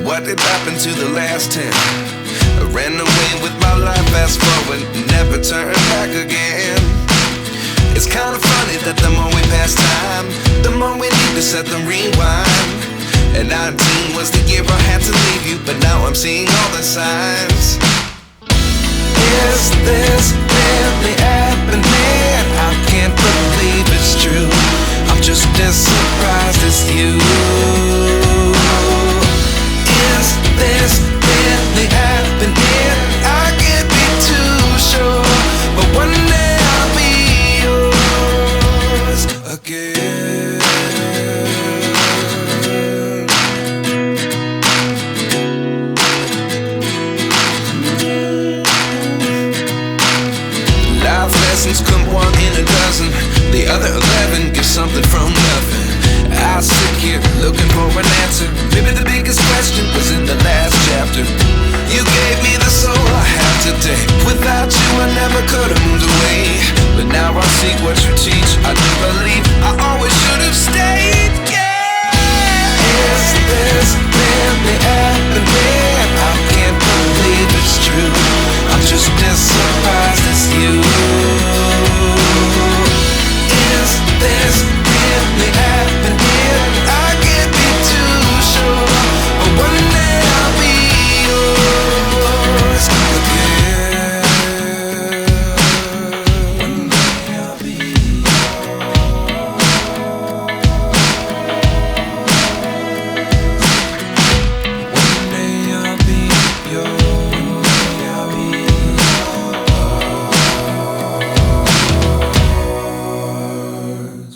what did happen to the last 10? I ran away with my life, fast forward, never turn back again. It's kind of funny that the more we pass time, the more we need to set them rewind. And 19 was the year I had to leave you, but now I'm seeing all the signs. Is this really happening? I can't believe it's true. I'm just as surprised as you. Is this really happening? I can't be too sure, but one day I'll be yours again. Life lessons come one in a dozen. The other 11 get something from nothing. I sit here looking for an answer. Maybe the biggest question was in the last chapter. You gave me the soul I have today. Without you I never could have moved away. But now I see what you teach. I do believe I always should have stayed. Yeah. Is this really happening? I can't believe it's true. I'm just as surprised as you. Is this really happening? I can't be too sure, but one day I'll be yours again. One day I'll be yours. One day I'll be yours. One day I'll be yours.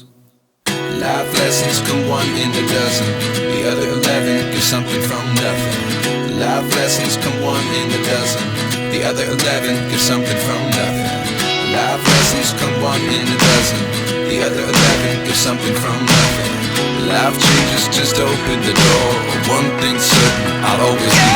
Life lessons come one in a dozen. The other 11 give something from nothing. Life lessons come one in a dozen. The other 11 give something from nothing. Life lessons come one in a dozen. The other 11 give something from nothing. Life changes just open the door. One thing's certain, I'll always be